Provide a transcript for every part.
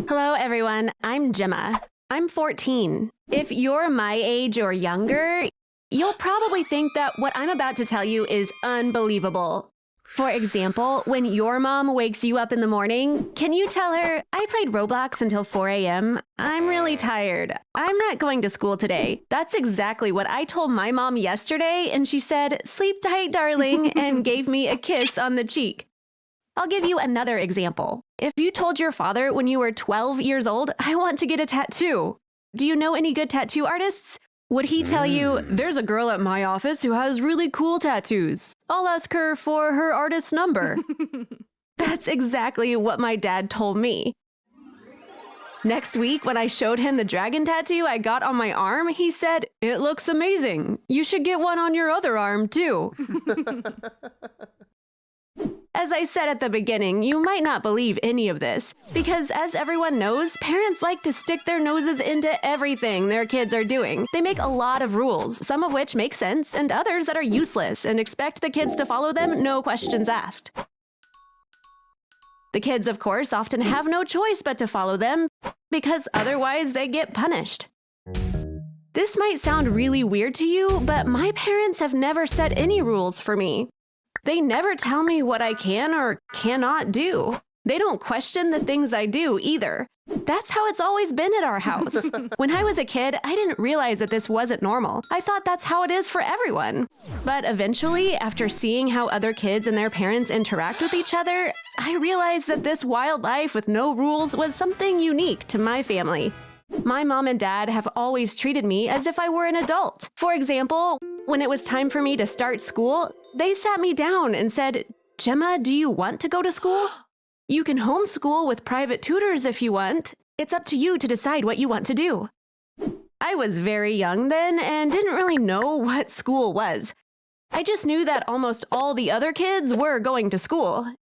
Hello, everyone. I'm Gemma. I'm 14. If you're my age or younger, you'll probably think that what I'm about to tell you is unbelievable. For example, when your mom wakes you up in the morning, can you tell her, I played Roblox until 4 a.m.? I'm really tired. I'm not going to school today. That's exactly what I told my mom yesterday, and she said, sleep tight, darling, and gave me a kiss on the cheek. I'll give you another example. If you told your father when you were 12 years old, I want to get a tattoo. Do you know any good tattoo artists? Would he tell you, there's a girl at my office who has really cool tattoos. I'll ask her for her artist's number. That's exactly what my dad told me. Next week, when I showed him the dragon tattoo I got on my arm, he said, it looks amazing. You should get one on your other arm, too. As I said at the beginning, you might not believe any of this, because as everyone knows, parents like to stick their noses into everything their kids are doing. They make a lot of rules, some of which make sense, and others that are useless, and expect the kids to follow them, no questions asked. The kids, of course, often have no choice but to follow them, because otherwise they get punished. This might sound really weird to you, but my parents have never set any rules for me. They never tell me what I can or cannot do. They don't question the things I do either. That's how it's always been at our house. When I was a kid, I didn't realize that this wasn't normal. I thought that's how it is for everyone. But eventually, after seeing how other kids and their parents interact with each other, I realized that this wild life with no rules was something unique to my family. My mom and dad have always treated me as if I were an adult. For example, when it was time for me to start school, they sat me down and said, Gemma, do you want to go to school? You can homeschool with private tutors if you want. It's up to you to decide what you want to do. I was very young then and didn't really know what school was. I just knew that almost all the other kids were going to school,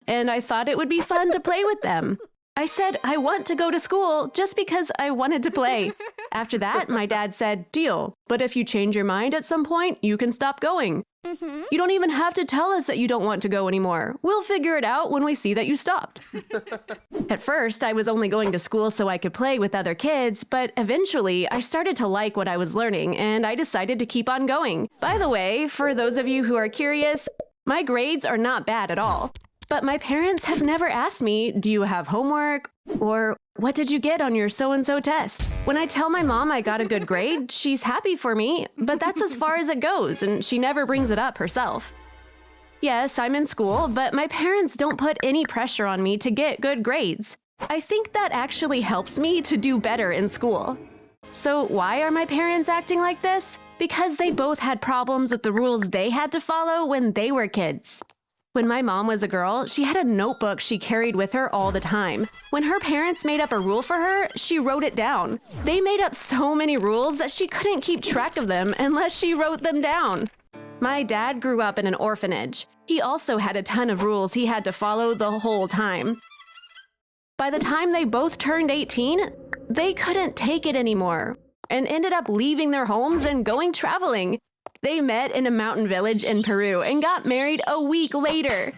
and I thought it would be fun to play with them. I said, I want to go to school just because I wanted to play. After that, my dad said, deal, but if you change your mind at some point, you can stop going. You don't even have to tell us that you don't want to go anymore. We'll figure it out when we see that you stopped. At first, I was only going to school so I could play with other kids, but eventually I started to like what I was learning, and I decided to keep on going. By the way, for those of you who are curious, my grades are not bad at all. But my parents have never asked me, do you have homework? Or what did you get on your so-and-so test? When I tell my mom I got a good grade, she's happy for me, but that's as far as it goes, and she never brings it up herself. Yes, I'm in school, but my parents don't put any pressure on me to get good grades. I think that actually helps me to do better in school. So why are my parents acting like this? Because they both had problems with the rules they had to follow when they were kids. When my mom was a girl, she had a notebook she carried with her all the time. When her parents made up a rule for her, she wrote it down. They made up so many rules that she couldn't keep track of them unless she wrote them down. My dad grew up in an orphanage. He also had a ton of rules he had to follow the whole time. By the time they both turned 18, they couldn't take it anymore and ended up leaving their homes and going traveling. They met in a mountain village in Peru and got married a week later.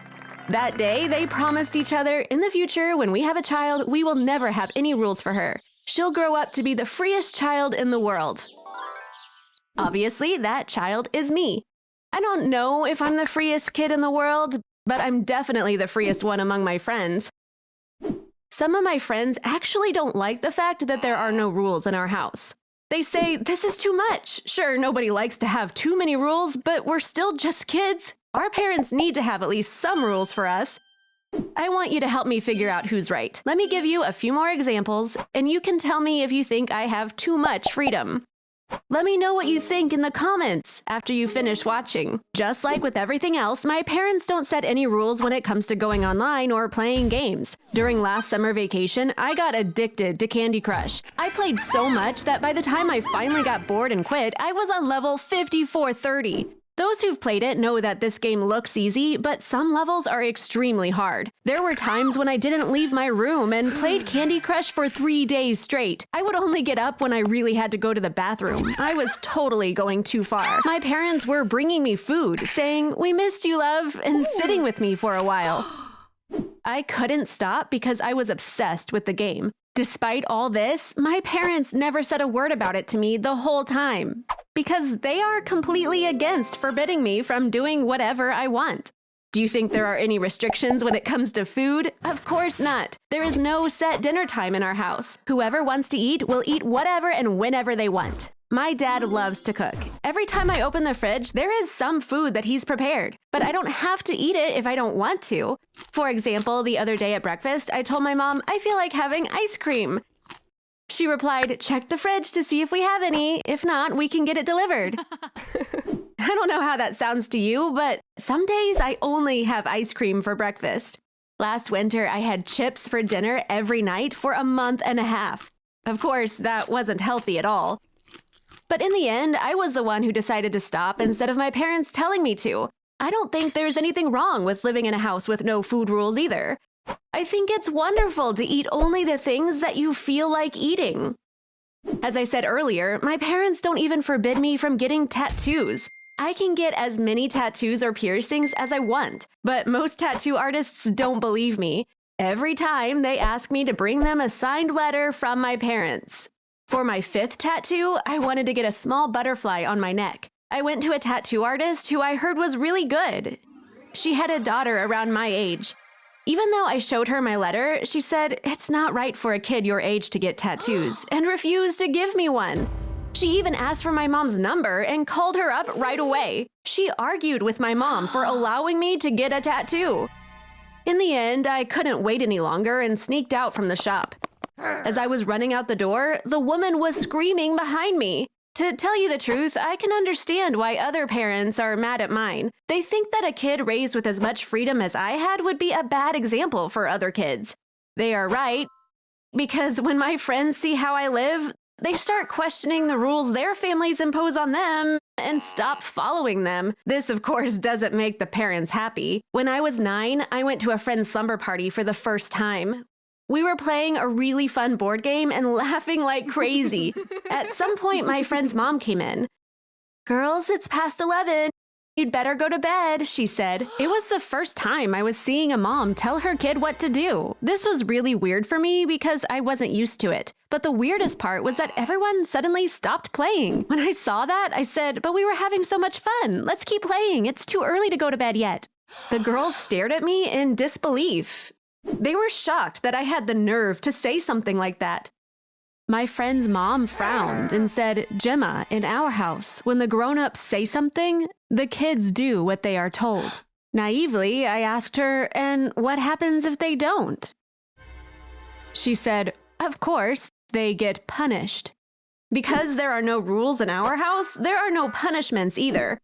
That day, they promised each other, in the future, when we have a child, we will never have any rules for her. She'll grow up to be the freest child in the world. Obviously, that child is me. I don't know if I'm the freest kid in the world, but I'm definitely the freest one among my friends. Some of my friends actually don't like the fact that there are no rules in our house. They say, this is too much. Sure, nobody likes to have too many rules, but we're still just kids. Our parents need to have at least some rules for us. I want you to help me figure out who's right. Let me give you a few more examples, and you can tell me if you think I have too much freedom. Let me know what you think in the comments after you finish watching. Just like with everything else, my parents don't set any rules when it comes to going online or playing games. During last summer vacation, I got addicted to Candy Crush. I played so much that by the time I finally got bored and quit, I was on level 5430. Those who've played it know that this game looks easy, but some levels are extremely hard. There were times when I didn't leave my room and played Candy Crush for 3 days straight. I would only get up when I really had to go to the bathroom. I was totally going too far. My parents were bringing me food, saying, "We missed you, love," and sitting with me for a while. I couldn't stop because I was obsessed with the game. Despite all this, my parents never said a word about it to me the whole time, because they are completely against forbidding me from doing whatever I want. Do you think there are any restrictions when it comes to food? Of course not. There is no set dinner time in our house. Whoever wants to eat will eat whatever and whenever they want. My dad loves to cook. Every time I open the fridge, there is some food that he's prepared, but I don't have to eat it if I don't want to. For example, the other day at breakfast, I told my mom I feel like having ice cream. She replied, "Check the fridge to see if we have any. If not, we can get it delivered." I don't know how that sounds to you, but some days I only have ice cream for breakfast. Last winter, I had chips for dinner every night for a month and a half. Of course, that wasn't healthy at all. But in the end, I was the one who decided to stop instead of my parents telling me to. I don't think there's anything wrong with living in a house with no food rules either. I think it's wonderful to eat only the things that you feel like eating. As I said earlier, my parents don't even forbid me from getting tattoos. I can get as many tattoos or piercings as I want, but most tattoo artists don't believe me. Every time they ask me to bring them a signed letter from my parents. For my 5th tattoo, I wanted to get a small butterfly on my neck. I went to a tattoo artist who I heard was really good. She had a daughter around my age. Even though I showed her my letter, she said it's not right for a kid your age to get tattoos and refused to give me one. She even asked for my mom's number and called her up right away. She argued with my mom for allowing me to get a tattoo. In the end, I couldn't wait any longer and sneaked out from the shop. As I was running out the door, the woman was screaming behind me. To tell you the truth, I can understand why other parents are mad at mine. They think that a kid raised with as much freedom as I had would be a bad example for other kids. They are right, because when my friends see how I live, they start questioning the rules their families impose on them and stop following them. This, of course, doesn't make the parents happy. When I was 9, I went to a friend's slumber party for the first time. We were playing a really fun board game and laughing like crazy. At some point, my friend's mom came in. "Girls, it's past 11. You'd better go to bed," she said. It was the first time I was seeing a mom tell her kid what to do. This was really weird for me because I wasn't used to it. But the weirdest part was that everyone suddenly stopped playing. When I saw that, I said, "But we were having so much fun. Let's keep playing. It's too early to go to bed yet." The girls stared at me in disbelief. They were shocked that I had the nerve to say something like that. My friend's mom frowned and said, "Gemma, in our house, when the grown-ups say something, the kids do what they are told." Naively, I asked her, "And what happens if they don't?" She said, "Of course, they get punished." Because there are no rules in our house, there are no punishments either.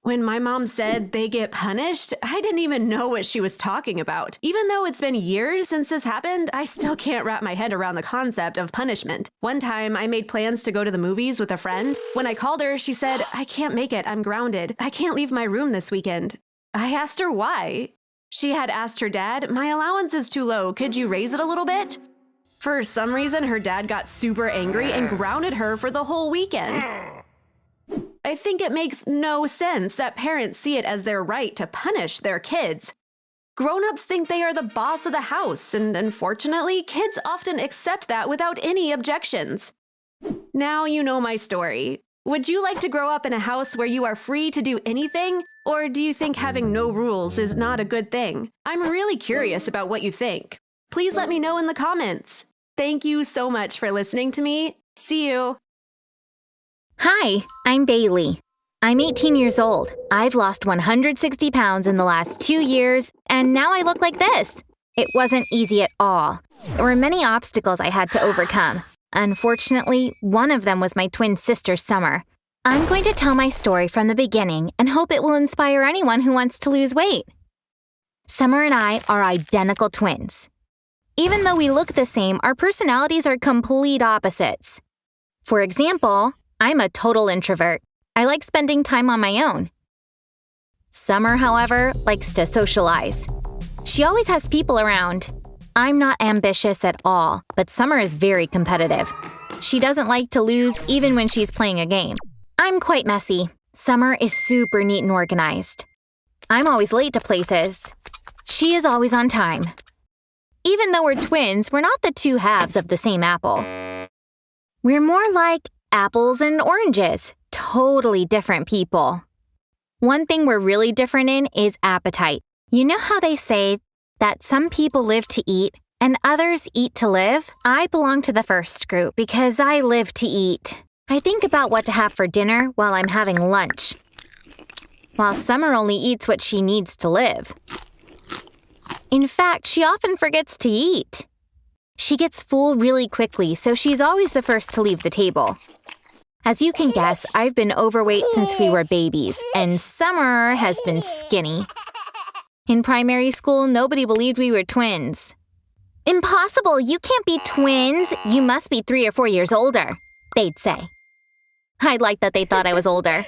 When my mom said they get punished, I didn't even know what she was talking about. Even though it's been years since this happened, I still can't wrap my head around the concept of punishment. One time, I made plans to go to the movies with a friend. When I called her, she said, "I can't make it, I'm grounded. I can't leave my room this weekend." I asked her why. She had asked her dad, "My allowance is too low, could you raise it a little bit?" For some reason, her dad got super angry and grounded her for the whole weekend. I think it makes no sense that parents see it as their right to punish their kids. Grown-ups think they are the boss of the house, and unfortunately, kids often accept that without any objections. Now you know my story. Would you like to grow up in a house where you are free to do anything? Or do you think having no rules is not a good thing? I'm really curious about what you think. Please let me know in the comments. Thank you so much for listening to me. See you. Hi, I'm Bailey. I'm 18 years old. I've lost 160 pounds in the last 2 years, and now I look like this. It wasn't easy at all. There were many obstacles I had to overcome. Unfortunately, one of them was my twin sister, Summer. I'm going to tell my story from the beginning and hope it will inspire anyone who wants to lose weight. Summer and I are identical twins. Even though we look the same, our personalities are complete opposites. For example, I'm a total introvert. I like spending time on my own. Summer, however, likes to socialize. She always has people around. I'm not ambitious at all, but Summer is very competitive. She doesn't like to lose even when she's playing a game. I'm quite messy. Summer is super neat and organized. I'm always late to places. She is always on time. Even though we're twins, we're not the two halves of the same apple. We're more like apples and oranges, totally different people. One thing we're really different in is appetite. You know how they say that some people live to eat and others eat to live? I belong to the first group because I live to eat. I think about what to have for dinner while I'm having lunch, while Summer only eats what she needs to live. In fact, she often forgets to eat. She gets full really quickly, so she's always the first to leave the table. As you can guess, I've been overweight since we were babies, and Summer has been skinny. In primary school, nobody believed we were twins. "Impossible! You can't be twins! You must be 3 or 4 years older," they'd say. I'd like that they thought I was older.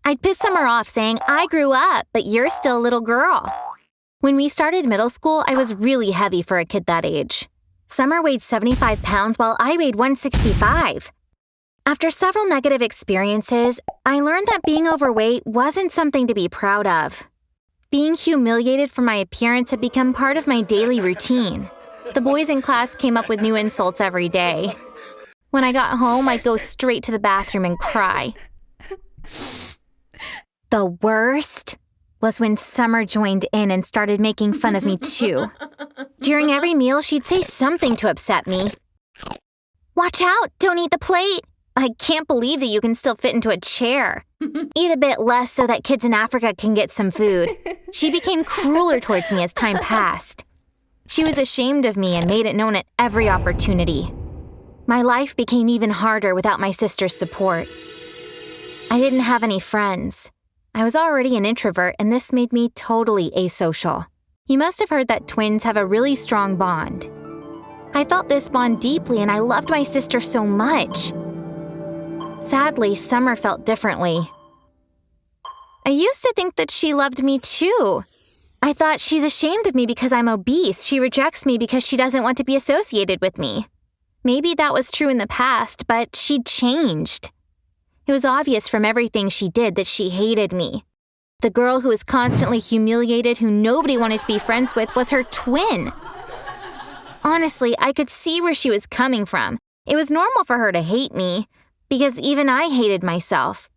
I'd piss Summer off saying, "I grew up, but you're still a little girl." When we started middle school, I was really heavy for a kid that age. Summer weighed 75 pounds while I weighed 165. After several negative experiences, I learned that being overweight wasn't something to be proud of. Being humiliated for my appearance had become part of my daily routine. The boys in class came up with new insults every day. When I got home, I'd go straight to the bathroom and cry. The worst was when Summer joined in and started making fun of me too. During every meal, she'd say something to upset me. "Watch out! Don't eat the plate! I can't believe that you can still fit into a chair. Eat a bit less so that kids in Africa can get some food." She became crueler towards me as time passed. She was ashamed of me and made it known at every opportunity. My life became even harder without my sister's support. I didn't have any friends. I was already an introvert, and this made me totally asocial. You must have heard that twins have a really strong bond. I felt this bond deeply, and I loved my sister so much. Sadly, Summer felt differently. I used to think that she loved me too. I thought, she's ashamed of me because I'm obese. She rejects me because she doesn't want to be associated with me. Maybe that was true in the past, but she'd changed. It was obvious from everything she did that she hated me. The girl who was constantly humiliated, who nobody wanted to be friends with, was her twin. Honestly, I could see where she was coming from. It was normal for her to hate me, because even I hated myself.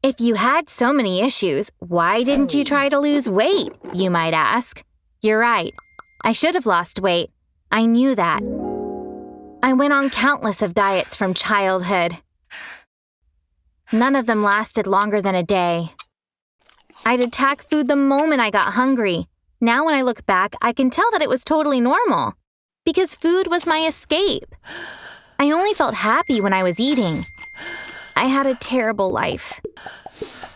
If you had so many issues, why didn't you try to lose weight, you might ask? You're right. I should have lost weight. I knew that. I went on countless of diets from childhood. None of them lasted longer than a day. I'd attack food the moment I got hungry. Now when I look back, I can tell that it was totally normal, because food was my escape. I only felt happy when I was eating. I had a terrible life.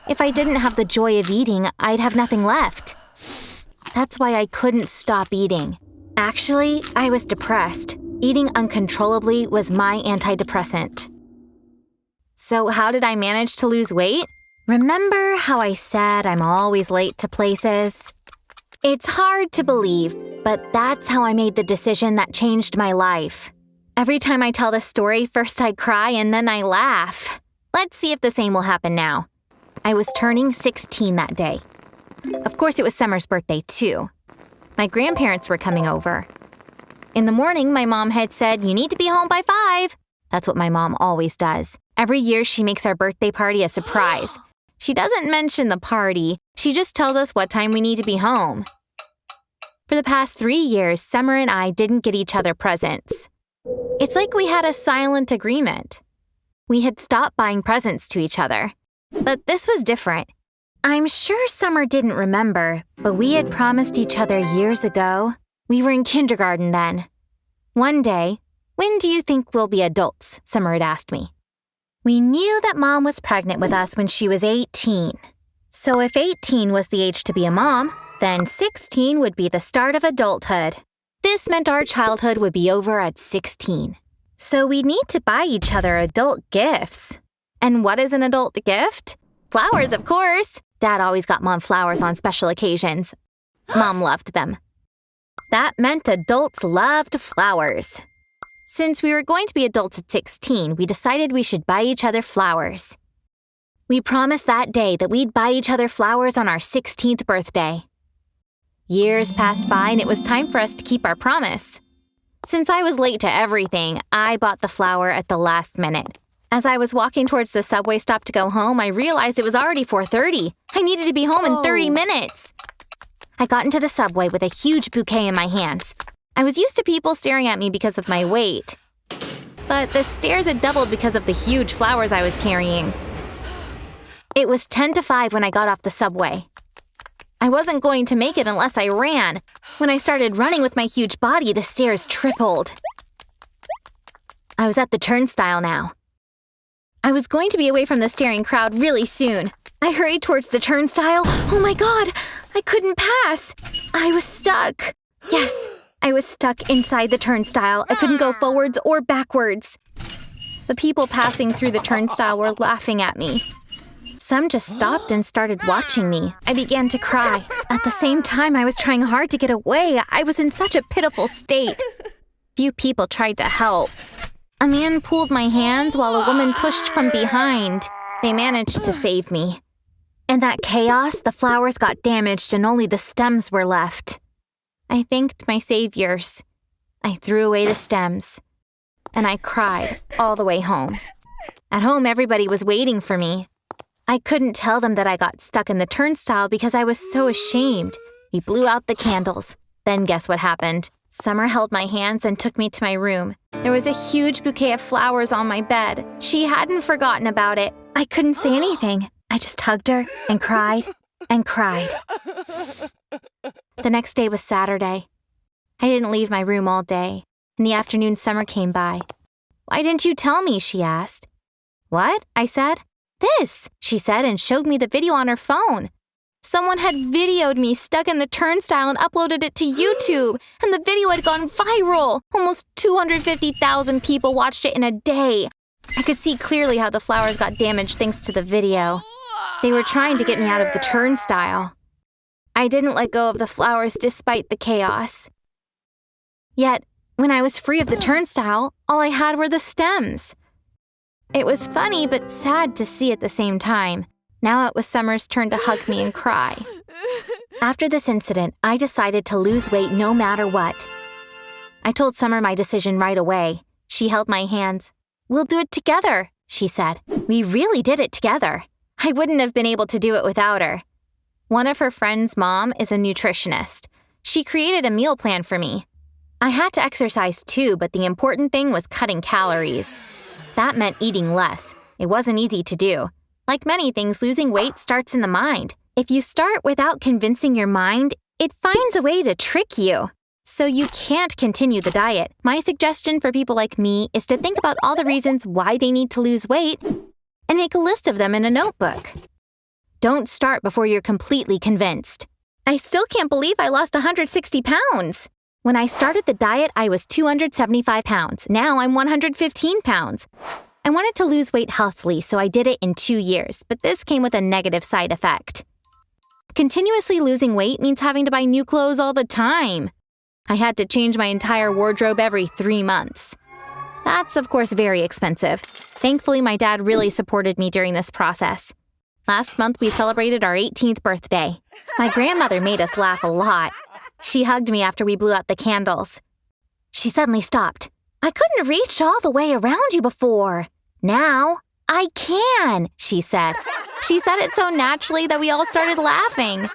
If I didn't have the joy of eating, I'd have nothing left. That's why I couldn't stop eating. Actually, I was depressed. Eating uncontrollably was my antidepressant. So how did I manage to lose weight? Remember how I said I'm always late to places? It's hard to believe, but that's how I made the decision that changed my life. Every time I tell this story, first I cry and then I laugh. Let's see if the same will happen now. I was turning 16 that day. Of course, it was Summer's birthday too. My grandparents were coming over. In the morning, my mom had said, "You need to be home by 5. That's what my mom always does. Every year, she makes our birthday party a surprise. She doesn't mention the party. She just tells us what time we need to be home. For the past 3 years, Summer and I didn't get each other presents. It's like we had a silent agreement. We had stopped buying presents to each other. But this was different. I'm sure Summer didn't remember, but we had promised each other years ago. We were in kindergarten then. One day, "When do you think we'll be adults?" Summer had asked me. We knew that Mom was pregnant with us when she was 18. So if 18 was the age to be a mom, then 16 would be the start of adulthood. This meant our childhood would be over at 16. So we'd need to buy each other adult gifts. And what is an adult gift? Flowers, of course. Dad always got Mom flowers on special occasions. Mom loved them. That meant adults loved flowers. Since we were going to be adults at 16, we decided we should buy each other flowers. We promised that day that we'd buy each other flowers on our 16th birthday. Years passed by and it was time for us to keep our promise. Since I was late to everything, I bought the flower at the last minute. As I was walking towards the subway stop to go home, I realized it was already 4:30. I needed to be home in 30 minutes. I got into the subway with a huge bouquet in my hands. I was used to people staring at me because of my weight. But the stares had doubled because of the huge flowers I was carrying. It was 10 to 5 when I got off the subway. I wasn't going to make it unless I ran. When I started running with my huge body, the stares tripled. I was at the turnstile now. I was going to be away from the staring crowd really soon. I hurried towards the turnstile. Oh my God! I couldn't pass! I was stuck. Yes, I was stuck inside the turnstile. I couldn't go forwards or backwards. The people passing through the turnstile were laughing at me. Some just stopped and started watching me. I began to cry. At the same time, I was trying hard to get away. I was in such a pitiful state. Few people tried to help. A man pulled my hands while a woman pushed from behind. They managed to save me. In that chaos, the flowers got damaged and only the stems were left. I thanked my saviors. I threw away the stems. And I cried all the way home. At home, everybody was waiting for me. I couldn't tell them that I got stuck in the turnstile because I was so ashamed. We blew out the candles. Then guess what happened? Summer held my hands and took me to my room. There was a huge bouquet of flowers on my bed. She hadn't forgotten about it. I couldn't say anything. I just hugged her and cried and cried. The next day was Saturday. I didn't leave my room all day. In the afternoon, Summer came by. "Why didn't you tell me?" she asked. "What?" I said. "This," she said and showed me the video on her phone. Someone had videoed me stuck in the turnstile and uploaded it to YouTube, and the video had gone viral. Almost 250,000 people watched it in a day. I could see clearly how the flowers got damaged thanks to the video. They were trying to get me out of the turnstile. I didn't let go of the flowers despite the chaos. Yet, when I was free of the turnstile, all I had were the stems. It was funny but sad to see at the same time. Now it was Summer's turn to hug me and cry. After this incident, I decided to lose weight no matter what. I told Summer my decision right away. She held my hands. "We'll do it together," she said. We really did it together. I wouldn't have been able to do it without her. One of her friends' mom is a nutritionist. She created a meal plan for me. I had to exercise too, but the important thing was cutting calories. That meant eating less. It wasn't easy to do. Like many things, losing weight starts in the mind. If you start without convincing your mind, it finds a way to trick you. So you can't continue the diet. My suggestion for people like me is to think about all the reasons why they need to lose weight and make a list of them in a notebook. Don't start before you're completely convinced. I still can't believe I lost 160 pounds. When I started the diet, I was 275 pounds. Now I'm 115 pounds. I wanted to lose weight healthily, so I did it in 2 years, but this came with a negative side effect. Continuously losing weight means having to buy new clothes all the time. I had to change my entire wardrobe every 3 months. That's, of course, very expensive. Thankfully, my dad really supported me during this process. Last month, we celebrated our 18th birthday. My grandmother made us laugh a lot. She hugged me after we blew out the candles. She suddenly stopped. "I couldn't reach all the way around you before. Now, I can," she said. She said it so naturally that we all started laughing.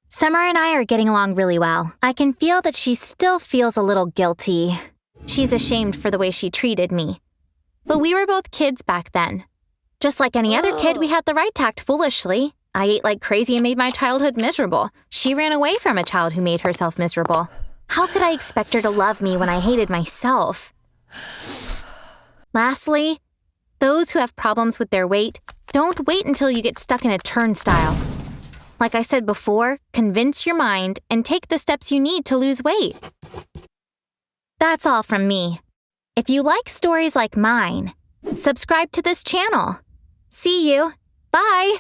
Summer and I are getting along really well. I can feel that she still feels a little guilty. She's ashamed for the way she treated me. But we were both kids back then. Just like any other kid, we had the right to act foolishly. I ate like crazy and made my childhood miserable. She ran away from a child who made herself miserable. How could I expect her to love me when I hated myself? Lastly, those who have problems with their weight, don't wait until you get stuck in a turnstile. Like I said before, convince your mind and take the steps you need to lose weight. That's all from me. If you like stories like mine, subscribe to this channel. See you. Bye.